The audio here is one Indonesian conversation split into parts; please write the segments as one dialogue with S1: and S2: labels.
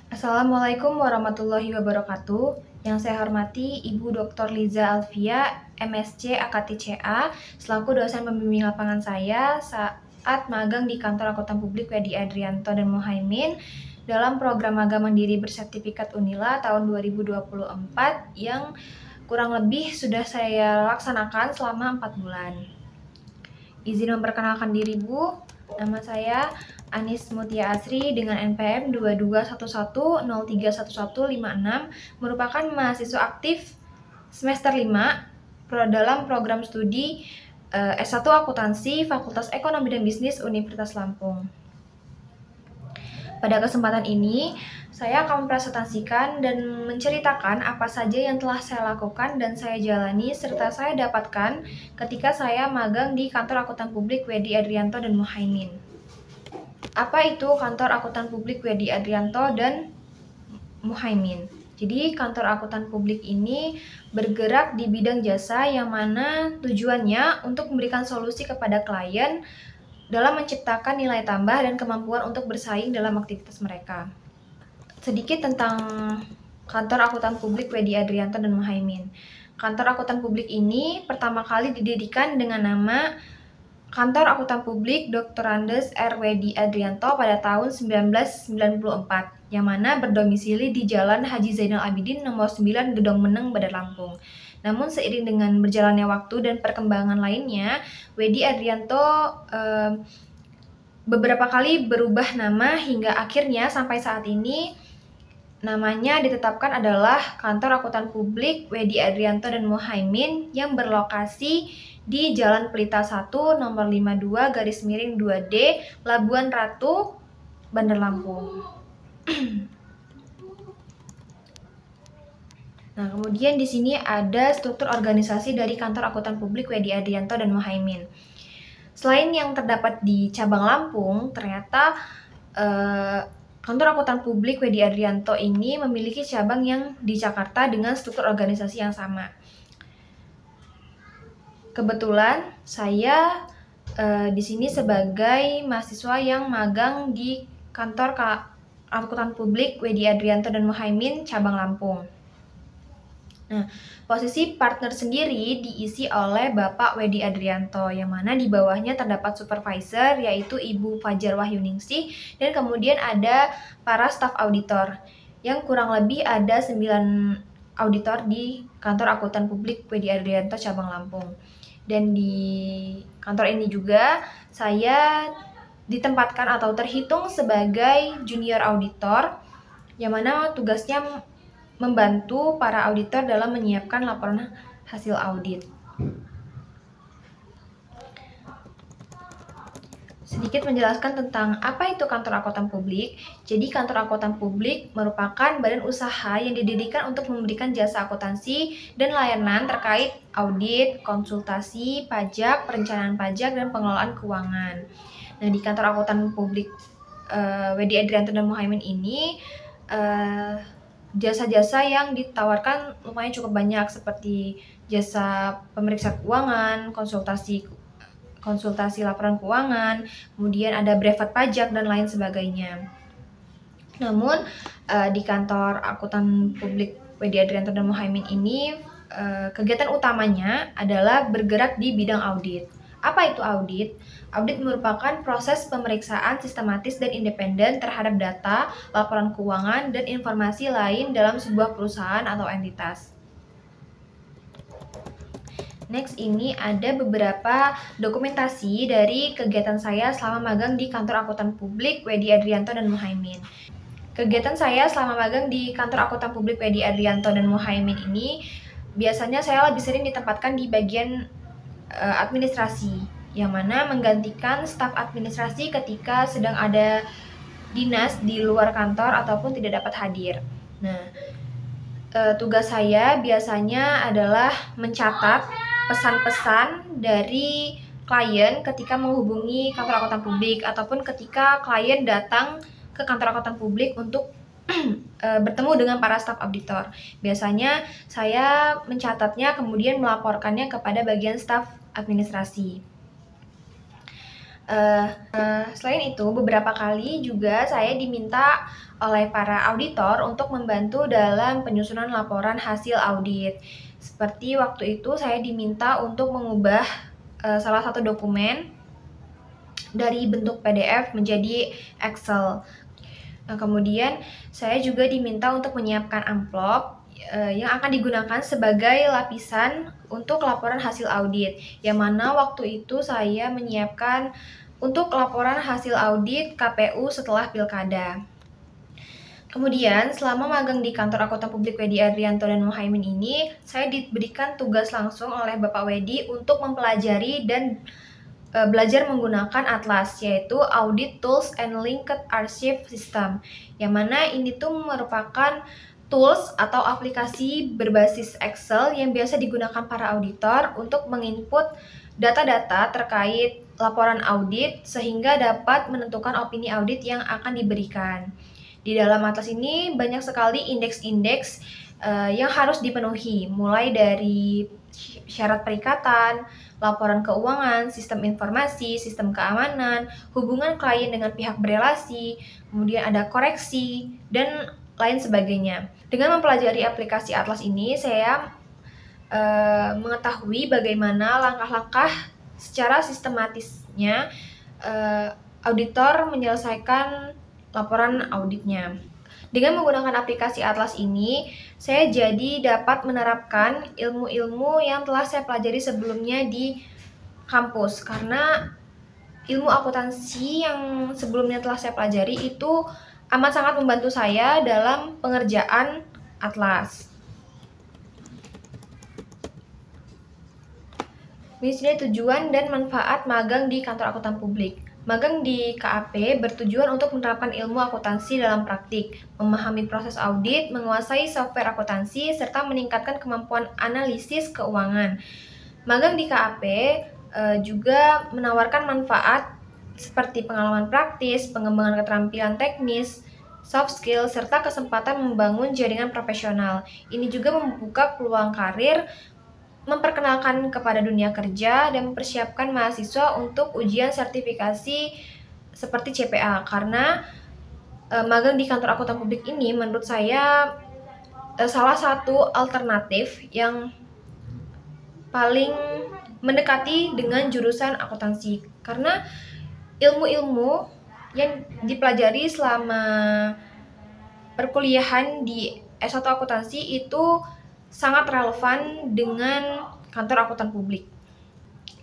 S1: Assalamualaikum warahmatullahi wabarakatuh. Yang saya hormati Ibu Dr. Liza Alfia, MSc AKTCA, selaku dosen pembimbing lapangan saya saat magang di Kantor Akuntan Publik WD Adrianto dan Muhaimin dalam program magang mandiri bersertifikat Unila tahun 2024 yang kurang lebih sudah saya laksanakan selama 4 bulan. Izin memperkenalkan diri, Bu. Nama saya Anis Mutia Asri dengan NPM 2211031156, merupakan mahasiswa aktif semester 5 dalam program studi S1 Akuntansi Fakultas Ekonomi dan Bisnis Universitas Lampung. Pada kesempatan ini, saya akan mempresentasikan dan menceritakan apa saja yang telah saya lakukan dan saya jalani serta saya dapatkan ketika saya magang di Kantor Akuntan Publik WD Adrianto dan Muhaimin. Apa itu Kantor Akuntan Publik WD Adrianto dan Muhaimin? Jadi, Kantor Akuntan Publik ini bergerak di bidang jasa yang mana tujuannya untuk memberikan solusi kepada klien dalam menciptakan nilai tambah dan kemampuan untuk bersaing dalam aktivitas mereka. Sedikit tentang Kantor Akuntan Publik WD Adrianto dan Muhaimin. Kantor Akuntan Publik ini pertama kali didirikan dengan nama Kantor Akuntan Publik Dr. Andes R.W.D. Adrianto pada tahun 1994, yang mana berdomisili di Jalan Haji Zainal Abidin nomor 9 Gedong Meneng, Bandar Lampung. Namun seiring dengan berjalannya waktu dan perkembangan lainnya, WD Adrianto beberapa kali berubah nama hingga akhirnya sampai saat ini namanya ditetapkan adalah Kantor Akuntan Publik WD Adrianto dan Muhaimin yang berlokasi di Jalan Pelita 1 nomor 52/2D Labuan Ratu, Bandar Lampung. Nah, kemudian di sini ada struktur organisasi dari Kantor Akuntan Publik WD Adrianto dan Muhaimin. Selain yang terdapat di cabang Lampung, ternyata Kantor Akuntan Publik WD Adrianto ini memiliki cabang yang di Jakarta dengan struktur organisasi yang sama. Kebetulan saya di sini sebagai mahasiswa yang magang di Kantor Akuntan Publik WD Adrianto dan Muhaimin cabang Lampung. Nah, posisi partner sendiri diisi oleh Bapak WD Adrianto, yang mana di bawahnya terdapat supervisor yaitu Ibu Fajar Wahyuningsih, dan kemudian ada para staf auditor yang kurang lebih ada 9 auditor di Kantor Akuntan Publik WD Adrianto cabang Lampung. Dan di kantor ini juga saya ditempatkan atau terhitung sebagai junior auditor, yang mana tugasnya membantu para auditor dalam menyiapkan laporan hasil audit. Sedikit menjelaskan tentang apa itu Kantor Akuntan Publik. Jadi, Kantor Akuntan Publik merupakan badan usaha yang didirikan untuk memberikan jasa akuntansi dan layanan terkait audit, konsultasi, pajak, perencanaan pajak, dan pengelolaan keuangan. Nah, di Kantor Akuntan Publik WD Adrianto dan Muhaimin ini jasa-jasa yang ditawarkan lumayan cukup banyak, seperti jasa pemeriksa keuangan, konsultasi laporan keuangan, kemudian ada brevet pajak dan lain sebagainya. Namun di Kantor Akuntan Publik WD Adrianto dan Muhaimin ini kegiatan utamanya adalah bergerak di bidang audit. Apa itu audit? Audit merupakan proses pemeriksaan sistematis dan independen terhadap data, laporan keuangan, dan informasi lain dalam sebuah perusahaan atau entitas. Next, ini ada beberapa dokumentasi dari kegiatan saya selama magang di Kantor Akuntan Publik WD Adrianto dan Muhaimin. Kegiatan saya selama magang di Kantor Akuntan Publik WD Adrianto dan Muhaimin ini biasanya saya lebih sering ditempatkan di bagian administrasi, yang mana menggantikan staf administrasi ketika sedang ada dinas di luar kantor ataupun tidak dapat hadir. Nah, tugas saya biasanya adalah mencatat pesan-pesan dari klien ketika menghubungi Kantor Akuntan Publik ataupun ketika klien datang ke Kantor Akuntan Publik untuk bertemu dengan para staf auditor. Biasanya saya mencatatnya kemudian melaporkannya kepada bagian staf administrasi. Selain itu, beberapa kali juga saya diminta oleh para auditor untuk membantu dalam penyusunan laporan hasil audit. Seperti waktu itu saya diminta untuk mengubah salah satu dokumen dari bentuk PDF menjadi Excel. Nah, kemudian saya juga diminta untuk menyiapkan amplop yang akan digunakan sebagai lapisan untuk laporan hasil audit, yang mana waktu itu saya menyiapkan untuk laporan hasil audit KPU setelah pilkada. Kemudian, selama magang di kantor akuntan publik Wedi Adrianto dan Muhaimin ini, saya diberikan tugas langsung oleh Bapak Wedi untuk mempelajari dan belajar menggunakan Atlas, yaitu Audit Tools and Linked Archive System, yang mana ini tuh merupakan tools atau aplikasi berbasis Excel yang biasa digunakan para auditor untuk menginput data-data terkait laporan audit sehingga dapat menentukan opini audit yang akan diberikan. Di dalam Atlas ini banyak sekali indeks-indeks yang harus dipenuhi, mulai dari syarat perikatan, laporan keuangan, sistem informasi, sistem keamanan, hubungan klien dengan pihak berelasi, kemudian ada koreksi, dan lain sebagainya. Dengan mempelajari aplikasi Atlas ini, saya mengetahui bagaimana langkah-langkah secara sistematisnya auditor menyelesaikan laporan auditnya. Dengan menggunakan aplikasi Atlas ini, saya jadi dapat menerapkan ilmu-ilmu yang telah saya pelajari sebelumnya di kampus. Karena ilmu akuntansi yang sebelumnya telah saya pelajari itu amat sangat membantu saya dalam pengerjaan Atlas. Ini sudah tujuan dan manfaat magang di kantor akuntan publik. Magang di KAP bertujuan untuk menerapkan ilmu akuntansi dalam praktik, memahami proses audit, menguasai software akuntansi, serta meningkatkan kemampuan analisis keuangan. Magang di KAP juga menawarkan manfaat seperti pengalaman praktis, pengembangan keterampilan teknis, soft skill, serta kesempatan membangun jaringan profesional. Ini juga membuka peluang karir, memperkenalkan kepada dunia kerja, dan mempersiapkan mahasiswa untuk ujian sertifikasi seperti CPA. Karena magang di kantor akuntan publik ini menurut saya salah satu alternatif yang paling mendekati dengan jurusan akuntansi. Karena ilmu-ilmu yang dipelajari selama perkuliahan di S1 akuntansi itu sangat relevan dengan kantor akuntan publik.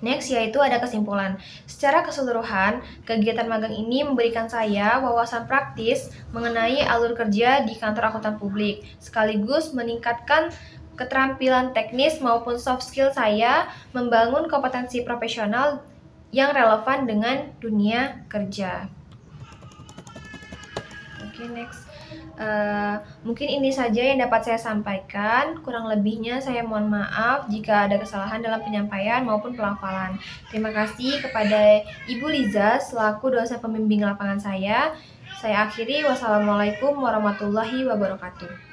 S1: Next, yaitu ada kesimpulan. Secara keseluruhan, kegiatan magang ini memberikan saya wawasan praktis mengenai alur kerja di kantor akuntan publik, sekaligus meningkatkan keterampilan teknis maupun soft skill saya membangun kompetensi profesional yang relevan dengan dunia kerja. Oke, next. Mungkin ini saja yang dapat saya sampaikan. Kurang lebihnya saya mohon maaf jika ada kesalahan dalam penyampaian maupun pelafalan. Terima kasih kepada Ibu Liza selaku dosen pembimbing lapangan saya. Saya akhiri, wassalamualaikum warahmatullahi wabarakatuh.